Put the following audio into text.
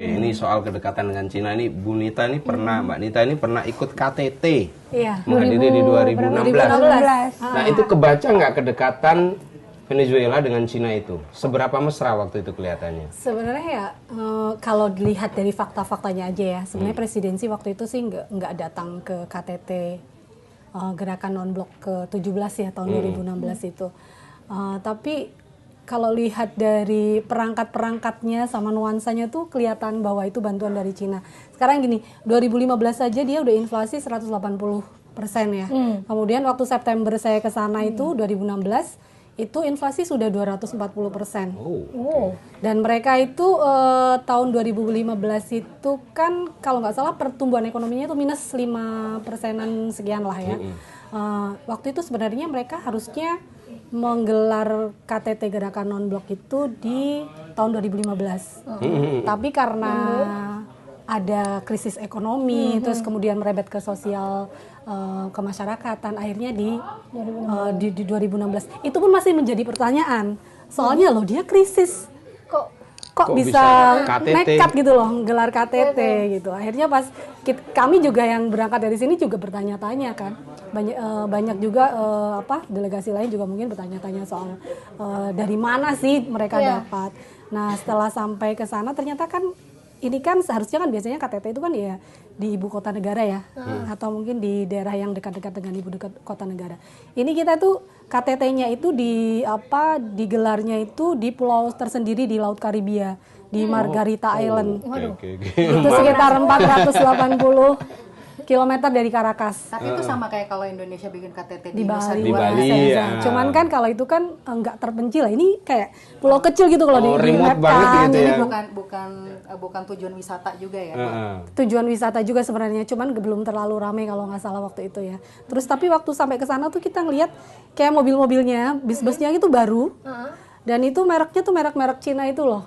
Ini soal kedekatan dengan Cina ini, Bu Nita ini pernah, Mbak Nita ini pernah ikut KTT, menghadiri di 2016. Nah itu kebaca nggak kedekatan Venezuela dengan Cina itu? Seberapa mesra waktu itu kelihatannya? Sebenarnya ya kalau dilihat dari fakta-faktanya aja ya, sebenarnya presidensi waktu itu sih nggak datang ke KTT gerakan non-blok ke-17 ya tahun 2016 itu. Tapi kalau lihat dari perangkat-perangkatnya sama nuansanya tuh kelihatan bahwa itu bantuan dari Cina. Sekarang gini, 2015 saja dia udah inflasi 180% ya. Kemudian waktu September saya ke sana itu 2016 itu inflasi sudah 240%. Dan mereka itu tahun 2015 itu kan kalau nggak salah pertumbuhan ekonominya itu minus 5%-an sekian lah ya. Waktu itu sebenarnya mereka harusnya menggelar KTT gerakan non-blok itu di tahun 2015. Tapi karena ada krisis ekonomi, terus kemudian merebet ke sosial kemasyarakatan, akhirnya di 2016. Itu pun masih menjadi pertanyaan. Soalnya loh dia krisis. Kok bisa nekat gitu loh gelar KTT gitu. Akhirnya pas kami juga yang berangkat dari sini juga bertanya-tanya kan. Banyak juga delegasi lain juga mungkin bertanya-tanya soal dari mana sih mereka dapat. Nah, setelah sampai ke sana ternyata kan ini kan seharusnya kan biasanya KTT itu kan ya di ibu kota negara ya, atau mungkin di daerah yang dekat-dekat dengan ibu kota negara. Ini kita tuh KTT-nya itu digelarnya itu di pulau tersendiri di Laut Karibia, di Margarita Island. Itu sekitar 480 kilometer dari Caracas. Tapi itu sama kayak kalau Indonesia bikin KTT di Bali. Di Bali ya. Cuman kan kalau itu kan nggak terpencil. Ini kayak pulau kecil gitu kalau di remote map banget kan. gitu ya. Bukan tujuan wisata juga ya. Tujuan wisata juga sebenarnya, cuman belum terlalu ramai kalau nggak salah waktu itu ya. Terus tapi waktu sampai ke sana tuh kita ngelihat kayak mobil-mobilnya, bis-busnya itu baru. Dan itu mereknya tuh merek-merek Cina itu loh.